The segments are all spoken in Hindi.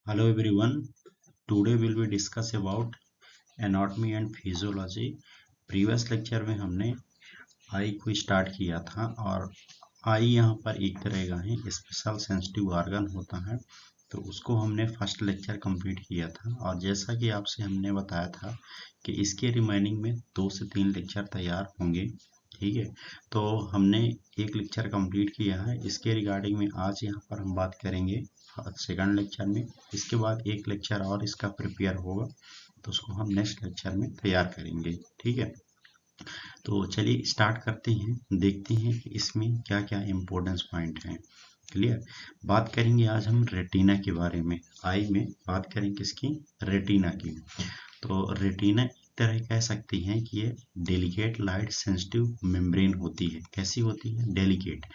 Hello everyone. Today will we discuss about anatomy and physiology. Previous lecture में हमने आई को स्टार्ट किया था और आई यहाँ पर एक तरह का है स्पेशल सेंसिटिव ऑर्गन होता है, तो उसको हमने फर्स्ट लेक्चर कंप्लीट किया था। और जैसा कि आपसे हमने बताया था कि इसके रिमेनिंग में 2 से 3 लेक्चर तैयार होंगे, ठीक है। तो हमने एक लेक्चर कंप्लीट किया है, इसके रिगार्डिंग में आज यहाँ पर हम बात करेंगे सेकंड लेक्चर में। इसके बाद एक लेक्चर और इसका प्रिपेयर होगा, तो उसको हम नेक्स्ट लेक्चर में तैयार करेंगे, ठीक है। तो चलिए स्टार्ट करते हैं, देखते हैं कि इसमें क्या क्या इम्पोर्टेंस पॉइंट हैं। क्लियर। बात करेंगे आज हम रेटिना के बारे में। आई में बात करेंगे किसकी? रेटिना की। तो रेटिना एक तरह कह सकते हैं कि ये डेलिकेट लाइट सेंसिटिव मेम्ब्रेन होती है। कैसी होती है? डेलिकेट।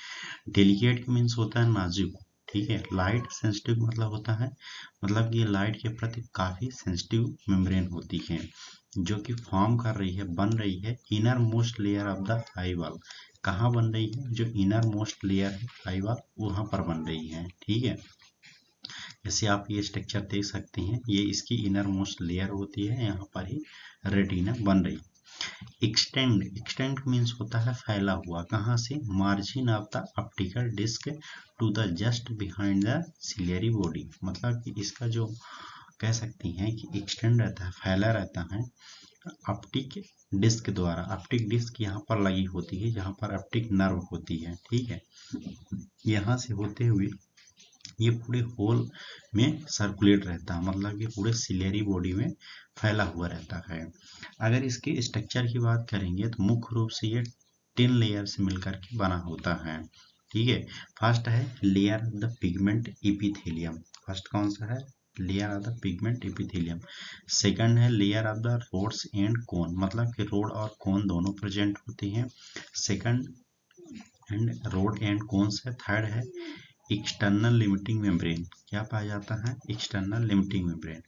डेलिकेट मीन्स होता है नाजुक, ठीक है। लाइट सेंसिटिव मतलब होता है, मतलब ये लाइट के प्रति काफी सेंसिटिव मेम्ब्रेन होती है, जो कि फॉर्म कर रही है, बन रही है inner most layer of the eye wall. कहाँ बन रही है? जो इनर मोस्ट लेयर है आई वॉल, वहां पर बन रही है, ठीक है। जैसे आप ये स्ट्रक्चर देख सकते हैं, ये इसकी इनर मोस्ट लेयर होती है, यहाँ पर ही रेटिना बन रही। एक्सटेंड मीन्स होता है फैला हुआ। कहाँ से? Margin of the optical disc to the just behind the ciliary body. मतलब कि इसका जो कह सकती हैं कि एक्सटेंड रहता है, फैला रहता है ऑप्टिक डिस्क द्वारा। ऑप्टिक डिस्क यहाँ पर लगी होती है, जहाँ पर ऑप्टिक नर्व होती है, ठीक है। यहाँ से होते हुए ये पूरे होल में सर्कुलेट रहता है, मतलब ये पूरे सिलेरी बॉडी में फैला हुआ रहता है। अगर इसके स्ट्रक्चर की बात करेंगे तो मुख्य रूप से ये 10 लेयर से मिलकर के बना होता है, ठीक है। फर्स्ट है layer of the pigment epithelium. First कौन सा है? Layer of the pigment epithelium. Second है layer of the rods and cone, मतलब कि रोड और कोन दोनों प्रेजेंट होते हैं। Second and rod and cone से। थर्ड है एक्सटर्नल लिमिटिंग मेम्ब्रेन। क्या पाया जाता है? External limiting membrane.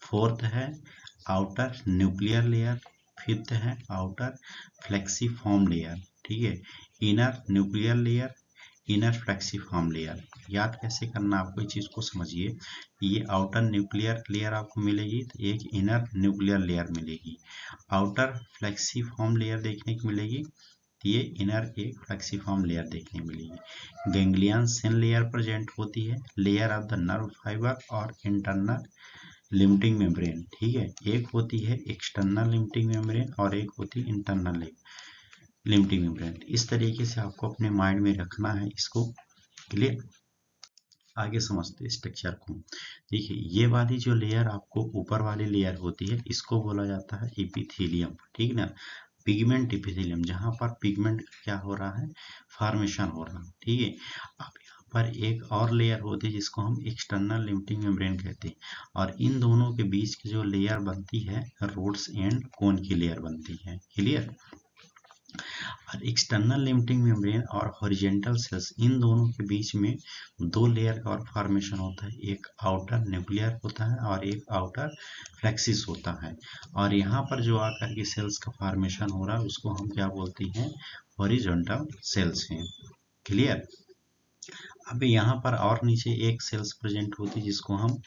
फोर्थ है आउटर न्यूक्लियर लेयर। फिफ्थ है आउटर फ्लेक्सीफॉर्म लेयर, ठीक है। Inner nuclear layer, inner plexiform layer. याद कैसे करना आपको, इस चीज को समझिए। ये आउटर न्यूक्लियर लेयर आपको मिलेगी, तो एक इनर न्यूक्लियर लेयर मिलेगी। आउटर फ्लेक्सीफॉर्म लेयर देखने को मिलेगी, ये इनर एक फ्लेक्सीफॉर्म लेयर देखने मिलेगी। गैंग्लियन सेल लेयर प्रेजेंट होती है, layer of the nerve fibre और इंटरनल लिमिटिंग मेम्ब्रेन, ठीक है। एक होती है एक्सटर्नल लिमिटिंग मेम्ब्रेन और एक होती है इंटरनल लिमिटिंग मेम्ब्रेन। इस तरीके से आपको अपने माइंड में रखना है इसको। क्लियर। आगे समझते स्ट्रक्चर को। देखिए ये वाली जो लेयर आपको ऊपर वाली लेयर होती है, इसको बोला जाता है एपिथेलियम, ठीक ना। पिगमेंट एपिथेलियम, जहां पर पिगमेंट क्या हो रहा है? फॉर्मेशन हो रहा है, ठीक है। अब यहाँ पर एक और लेयर होती है जिसको हम एक्सटर्नल लिमिटिंग मेम्ब्रेन कहते हैं, और इन दोनों के बीच की जो लेयर बनती है, रोड्स एंड कोन की लेयर बनती है। क्लियर। और एक्सटर्नल लिमिटिंग मेम्ब्रेन और हॉरिजेंटल सेल्स, इन दोनों के बीच में 2 लेयर का और फॉर्मेशन होता है। एक आउटर न्यूक्लियर होता है और एक आउटर फ्लेक्सिस होता है। और यहाँ पर जो आकर के सेल्स का फॉर्मेशन हो रहा है, उसको हम क्या बोलते हैं? हॉरिजॉन्टल सेल्स हैं। क्लियर। अब यहाँ पर और नीचे एक सेल्स प्रेजेंट होती है जिसको हम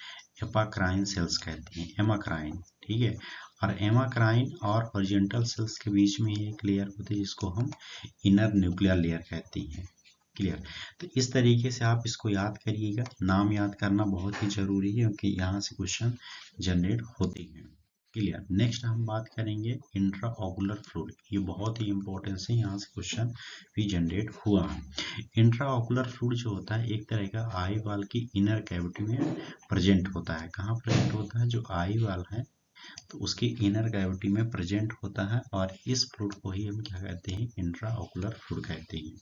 एपाक्राइन सेल्स कहते हैं, एमाक्राइन, ठीक है। और एमाक्राइन और हॉरिजॉन्टल सेल्स के बीच में एक लेयर होती है जिसको हम इनर न्यूक्लियर लेयर कहते हैं। क्लियर। तो इस तरीके से आप इसको याद करिएगा, नाम याद करना बहुत ही जरूरी है क्योंकि यहाँ से क्वेश्चन जनरेट होते हैं। क्लियर। नेक्स्ट हम बात करेंगे इंट्रा ऑकुलर फ्लूइड। ये बहुत ही इंपॉर्टेंस है, यहाँ से क्वेश्चन भी जनरेट हुआ है। इंट्रा ऑकुलर फ्लूइड जो होता है एक तरह का आई वाल की इनर कैविटी में प्रेजेंट होता है। कहाँ प्रेजेंट होता है? जो आई वाल है तो उसकी इनर कैविटी में प्रेजेंट होता है, और इस फ्लूइड को ही हम क्या कहते हैं? इंट्रा ऑकुलर फ्लूइड कहते हैं।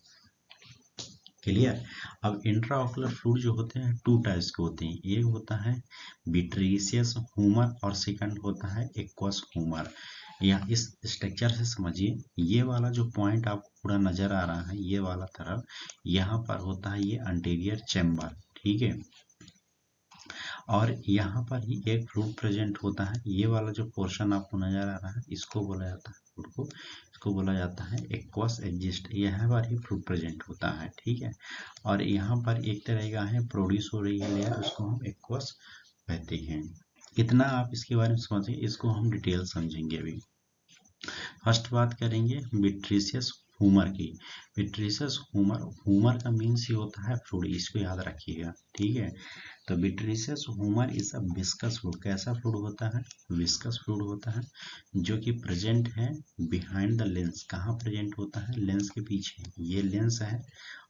क्लियर। अब इंट्रा ऑकुलर फ्लूइड जो होते हैं 2 टाइप्स के होते हैं। एक होता है विट्रीशियस ह्यूमर और सेकंड होता है एक्वस ह्यूमर। या इस स्ट्रक्चर से समझिए, ये वाला जो पॉइंट आपको पूरा नजर आ रहा है, ये वाला तरफ, यहाँ पर होता है ये अंटीरियर चैम्बर, ठीक है। और यहाँ पर ही एक फ्लूइड प्रेजेंट होता है। ये वाला जो पोर्शन आपको नजर आ रहा है, इसको बोला जाता है फ्लूइड को, इसको बोला जाता है एक्वस एग्जिस्ट। यहाँ पर ही फ्लूइड प्रेजेंट होता है, ठीक है। और यहाँ पर एक तरह का है प्रोड्यूस हो रही है लेयर, उसको हम एक्वस कहते हैं। इतना आप इसके बारे में समझें, इसको हम डिटेल समझेंगे अभी। फर्स्ट बात करेंगे विट्रीशियस ह्यूमर की। विट्रीशियस ह्यूमर, ह्यूमर का मीन्स ये होता है फ्लूइड, इसको याद रखिएगा, ठीक है। तो vitreous humour is a viscous fluid. कैसा फ्लूइड होता है? विस्कस फ्लूइड होता है, जो कि प्रेजेंट है बिहाइंड द लेंस। कहाँ प्रेजेंट होता है? लेंस के पीछे। ये लेंस है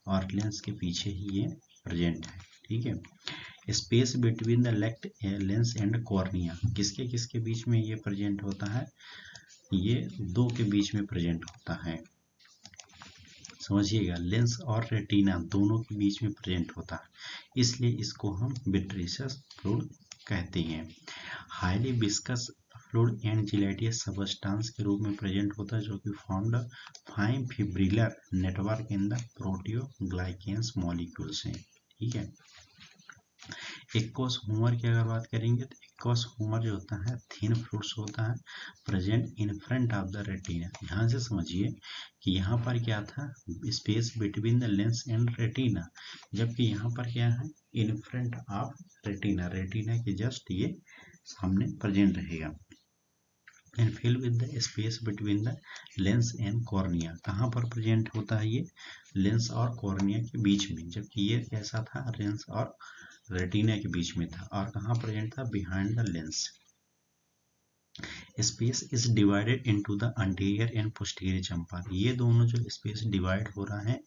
और लेंस के पीछे ही ये प्रेजेंट है, ठीक है। Space between the lens and cornea, किसके किसके बीच में ये प्रेजेंट होता है? ये दो के बीच में प्रेजेंट होता है, समझिएगा। लेंस और रेटिना दोनों के बीच में प्रेजेंट होता है, इसलिए इसको हम विट्रीशियस फ्लूइड कहते हैं। Highly viscous fluid and gelatinous substance के रूप में प्रेजेंट होता है, जो कि found fine fibrillar network in the proteoglycans molecules हैं, ठीक है। एक्वस ह्यूमर की अगर बात करेंगे तो एक्वस ह्यूमर जो होता है थिन फ्लूइड्स होता है, present in front of the retina. ध्यान से समझिए कि यहाँ पर क्या था? Space between the lens and retina, जबकि यहाँ पर क्या है? In front of retina, retina के जस्ट ये सामने प्रेजेंट रहेगा। And fill with the space between the lens and cornea. कहाँ पर प्रेजेंट होता है ये? लेंस और कॉर्निया के बीच में, जबकि ये कैसा था? लेंस और रेटिना के बीच में था। और कहाँ प्रेजेंट था? Behind the lens. Space is divided into the anterior and posterior chamber. ये दोनों जो स्पेस डिवाइड हो रहा है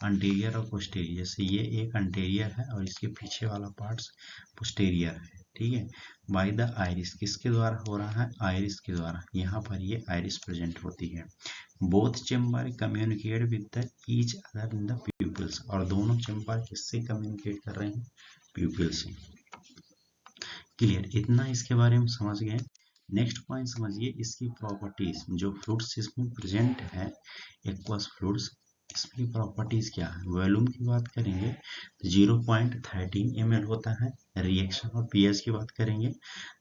अंटीरियर और पोस्टीरियर, जैसे ये एक अंटीरियर है और इसके पीछे वाला पार्ट्स पोस्टीरियर है, ठीक है। बाय द आइरिस, किसके द्वारा हो रहा है? आइरिस के द्वारा। यहाँ पर ये आइरिस प्रेजेंट होती है। Both chamber communicate with the each other in the pupils. और दोनों चैम्बर किससे कम्युनिकेट कर रहे हैं? प्यूपिल से। क्लियर, इतना इसके बारे में समझ गए। नेक्स्ट पॉइंट समझिए इसकी प्रॉपर्टीज। जो फ्लूइड्स इसमें प्रेजेंट है एक्वस फ्लूइड्स, इसकी प्रॉपर्टीज क्या है? वॉल्यूम की बात करेंगे तो 0.13 ml होता है। रिएक्शन और पीएच की बात करेंगे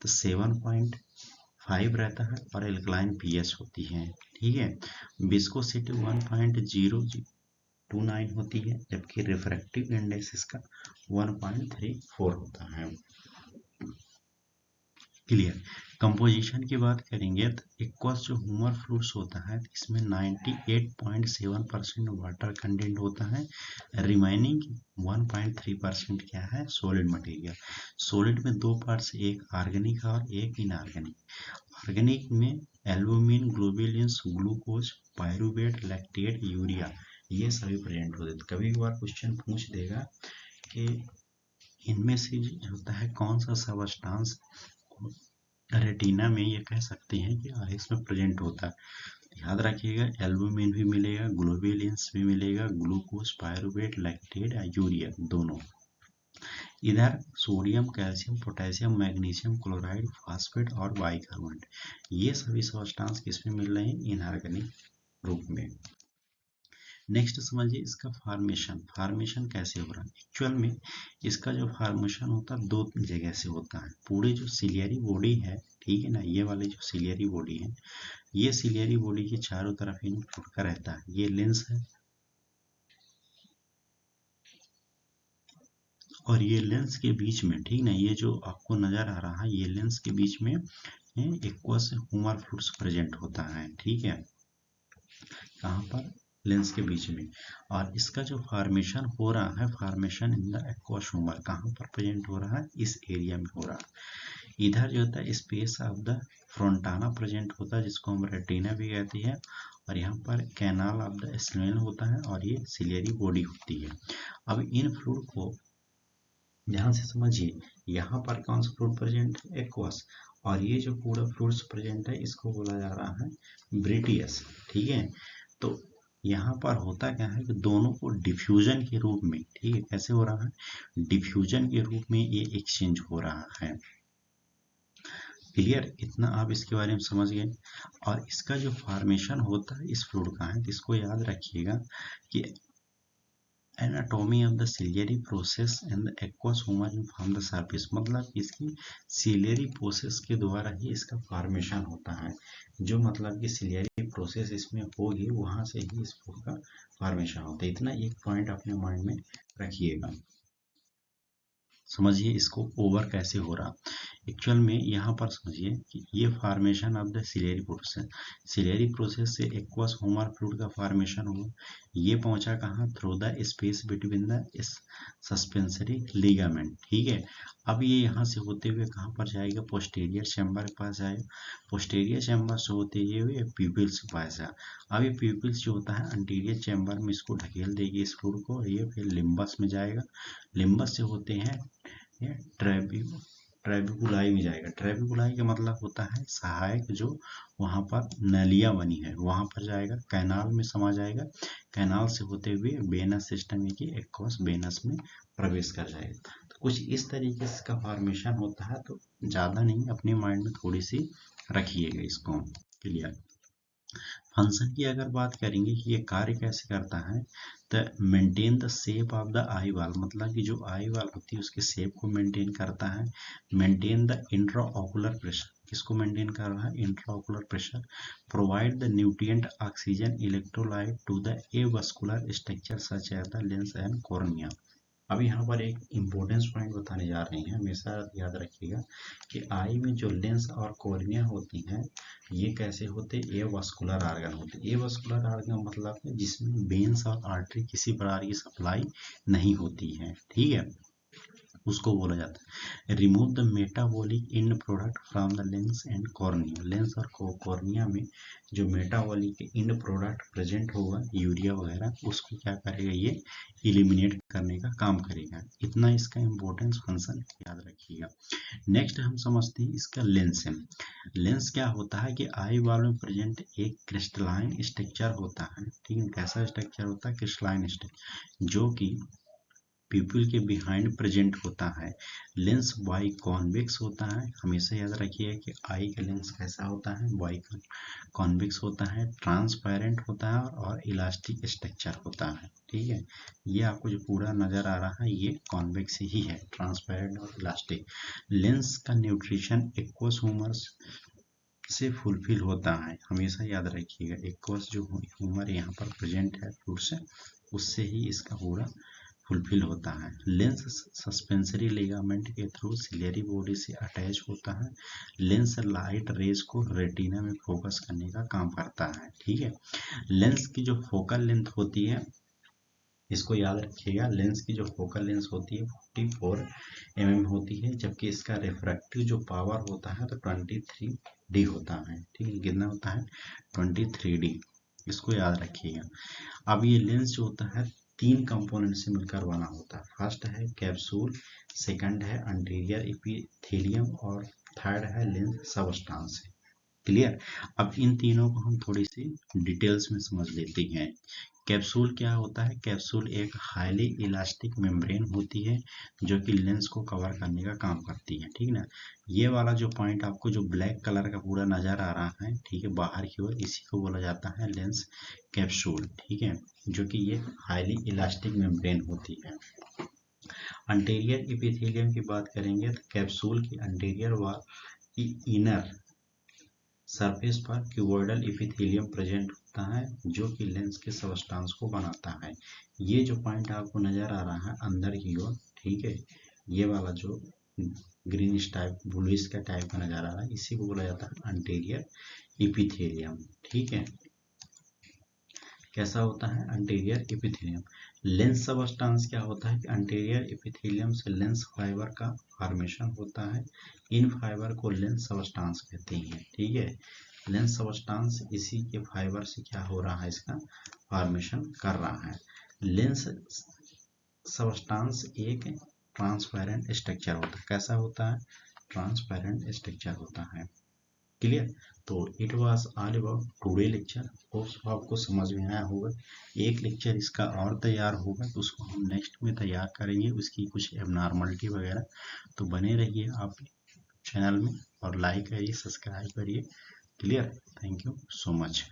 तो 7.5 रहता है और एल्कलाइन पीएच होती है, ठीक है। विस्कोसिटी 1.029 होती है, जबकि रिफ्रैक्टिव इंडेक्स इसका 1.34 होता है। क्लियर। कंपोजिशन की बात करेंगे तो एक्वस जो ह्यूमर फ्लूइड्स होता है इसमें 98.7% वाटर कंटेंट होता है। रिमेनिंग 1.3% क्या है? Solid material. सॉलिड में दो पार्ट्स, एक ऑर्गेनिक और एक इनऑर्गेनिक। ऑर्गेनिक में albumin, globulins, glucose, pyruvate, lactate, urea, ये सभी प्रेजेंट होते हैं। कभी कभार क्वेश्चन पूछ देगा कि इनमें से जो होता है कौन सा सबस्टांस रेटिना में ये कह सकते हैं कि आइरिस में प्रेजेंट होता है। याद रखिएगा एल्बुमिन भी मिलेगा, ग्लोबुलिन्स भी मिलेगा, ग्लूकोज, पायरुवेट, लैक्टेट, यूरिया दोनों। इधर sodium, calcium, potassium, magnesium chloride, phosphate और बाइकार्बोनेट, ये सभी सबस्टांस किसमें मिल रहे हैं? इनऑर्गेनिक रूप में। नेक्स्ट समझिए इसका फॉर्मेशन। फॉर्मेशन कैसे हो रहा है? एक्चुअल में इसका जो फॉर्मेशन होता है दो जगह से होता है। पूरे जो सिलियरी बॉडी है, ठीक है ना, ये वाली जो सिलियरी बॉडी है, ये सिलियरी बॉडी के चारों तरफ इन फुटका रहता है। ये लेंस है और ये लेंस के बीच में, ठीक ना, ये जो आपको नजर आ रहा है ये लेंस के बीच में एक्वस ह्यूमर फ्लूइड्स प्रेजेंट होता है, ठीक है। कहाँ पर? लेंस के बीच में। और इसका जो फॉर्मेशन हो रहा है, formation in the aqueous humour, कहाँ पर प्रेजेंट हो रहा है? इस एरिया में हो रहा है। इधर जो होता है स्पेस ऑफ द फ्रंटाना प्रेजेंट होता है, जिसको हम रेटिना भी कहते हैं। और यहाँ पर कैनाल ऑफ द स्नेल होता है और ये सिलियरी बॉडी होती है। अब इन फ्लूइड को ध्यान से समझिए, यहाँ पर कौन सा फ्लूइड प्रेजेंट है? एक्वस। और ये जो पूरा फ्लूइड्स प्रेजेंट है इसको बोला जा रहा है ब्रिटियस, ठीक है। तो यहाँ पर होता क्या है कि दोनों को डिफ्यूजन के रूप में, ठीक है, कैसे हो रहा है? डिफ्यूजन के रूप में ये एक्सचेंज हो रहा है। क्लियर, इतना आप इसके बारे में समझ गए। और इसका जो फॉर्मेशन होता है इस फ्लूइड का है, इसको याद रखिएगा कि anatomy of the ciliary process and the aqueous humour in form the surface, मतलब इसकी सिलियरी प्रोसेस के द्वारा ही इसका फॉर्मेशन होता है। जो मतलब कि सिलियरी प्रोसेस इसमें होगी वहां से ही इस फूड का फॉर्मेशन होता है। इतना एक पॉइंट अपने माइंड में रखिएगा। समझिए इसको ओवर कैसे हो रहा। एक्चुअल में यहाँ पर समझिए कि ये formation of the ciliary process से एक्वस ह्यूमर फ्लूइड का फॉर्मेशन हुआ। ये पहुंचा कहाँ? Through the space between the suspensory ligament. ठीक है, अब ये यहाँ से होते हुए कहाँ पर जाएगा? पोस्टीरियर चैम्बर के पास जाएगा। पोस्टीरियर चैम्बर से होते हुए प्यूपिल्स के पास जाए। अब ये प्यूपिल्स जो होता है अंटीरियर चैम्बर में इसको ढकेल देगी इस फ्लूइड को, ये फिर लिम्बस में जाएगा। लिम्बस से होते हैं ये ट्रेबिकुलाई में जाएगा। ट्रेबिकुलाई का मतलब होता है सहायक, जो वहाँ पर नलियाँ बनी है वहाँ पर जाएगा, कैनाल में समा जाएगा। कैनाल से होते हुए वेनस सिस्टम की एक्वस वेनस में प्रवेश कर जाएगा। तो कुछ इस तरीके से इसका फॉर्मेशन होता है। तो ज़्यादा नहीं, अपने माइंड में थोड़ी सी रखिएगा इसको। क्लियर। फंक्शन की अगर बात करेंगे कि ये कार्य कैसे करता है, तो maintain the shape of the eye wall, मतलब कि जो आई वाल होती है उसके शेप को मेंटेन करता है। मेंटेन द इंट्राओकुलर प्रेशर, किसको मेंटेन कर रहा है? Intraocular pressure. Provide the nutrient oxygen electrolyte to the avascular structure such as the lens and cornea. अब यहाँ पर एक इम्पोर्टेंस पॉइंट बताने जा रहे हैं, हमेशा याद रखिएगा कि आई में जो लेंस और कॉर्निया होती हैं ये कैसे होते? ए वास्कुलर आर्गन होते। ए वास्कुलर आर्गन मतलब है जिसमें वेन्स और आर्टरी किसी प्रकार की सप्लाई नहीं होती है। ठीक है, उसको बोला जाता है। Remove the metabolic and product from the lens and cornea. Lens और कॉर्निया में जो मेटाबॉलिक एंड प्रोडक्ट प्रेजेंट होगा, यूरिया वगैरह, उसको क्या करेगा? ये इलिमिनेट करने का काम करेगा। इतना इसका इम्पोर्टेंस फंक्शन याद रखिएगा। नेक्स्ट हम समझते हैं इसका लेंस है। लेंस क्या होता है कि आई वाल में प्रेजेंट एक क्रिस्टलाइन स्ट्रक्चर होता है। ठीक है, कैसा स्ट्रक्चर होता है? क्रिस्टलाइन स्ट्रक्चर, जो कि प्यूपिल के बिहाइंड प्रेजेंट होता है। लेंस बाई कॉन्वेक्स होता है। हमेशा याद रखिए कि आई का लेंस कैसा होता है? बाई कॉन्वेक्स होता है, ट्रांसपेरेंट होता है और इलास्टिक स्ट्रक्चर होता है। ठीक है, ये आपको जो पूरा नजर आ रहा है ये कॉन्वेक्स ही है, ट्रांसपेरेंट और इलास्टिक। लेंस का न्यूट्रिशन एक्वस ह्यूमर से फुलफिल होता है। हमेशा याद रखिएगा एक्वस जो ह्यूमर यहाँ पर प्रेजेंट है फ्लूइड से, उससे ही इसका पूरा फुलफिल होता है। लेंस सस्पेंसरी लिगामेंट के थ्रू सिलेरी बॉडी से अटैच होता है। लेंस लाइट रेज को रेटिना में फोकस करने का काम करता है। ठीक है, लेंस की जो फोकल लेंथ होती है, इसको याद रखिएगा, लेंस की जो फोकल लेंथ होती है 44 mm होती है, जबकि इसका रिफ्रैक्टिव जो पावर होता है तो 23D होता है। ठीक है, कितना होता है? 23D, इसको याद रखिएगा। अब ये लेंस जो होता है 3 कंपोनेंट से मिलकर बना होता है। फर्स्ट है कैप्सूल, सेकंड है अंटीरियर एपिथेलियम और थर्ड है लेंस सबस्टांस। क्लियर। अब इन तीनों को हम थोड़ी सी डिटेल्स में समझ लेते हैं। कैप्सूल क्या होता है? कैप्सूल एक हाईली इलास्टिक मेम्ब्रेन होती है जो कि लेंस को कवर करने का काम करती है। ठीक ना, ये वाला जो पॉइंट आपको जो ब्लैक कलर का पूरा नजर आ रहा है, ठीक है, बाहर की ओर, इसी को बोला जाता है लेंस कैप्सूल। ठीक है, जो कि ये हाईली इलास्टिक मेम्ब्रेन होती है। अंटीरियर एपिथेलियम की बात करेंगे तो कैप्सूल की अंटीरियर वॉल की इनर सरफेस पर क्यूबॉइडल एपिथेलियम प्रेजेंट होता है जो कि लेंस के सबस्टांस को बनाता है। ये जो पॉइंट आपको नजर आ रहा है अंदर की ओर, ठीक है, ये वाला जो ग्रीनिश टाइप ब्लूइश का टाइप का नजर आ रहा है, इसी को बोला जाता है अंटीरियर एपिथेलियम। ठीक है, कैसा होता है? Anterior epithelium. लेंस सबस्टांस क्या होता है कि अंटीरियर एपिथेलियम से लेंस फाइबर का फॉर्मेशन होता है। इन फाइबर को लेंस सबस्टांस कहते हैं। ठीक है, लेंस सबस्टांस इसी के फाइबर से क्या हो रहा है? इसका फॉर्मेशन कर रहा है। लेंस सबस्टांस एक ट्रांसपेरेंट स्ट्रक्चर होता है। कैसा होता है? ट्रांसपेरेंट स्ट्रक्चर होता है। क्लियर। तो it was all about today lecture. Hope आपको समझ में आया होगा। एक लेक्चर इसका और तैयार होगा तो उसको हम नेक्स्ट में तैयार करेंगे, उसकी कुछ एबनॉर्मलिटी वगैरह। तो बने रहिए आप चैनल में और लाइक करिए, सब्सक्राइब करिए। Clear. Thank you so much.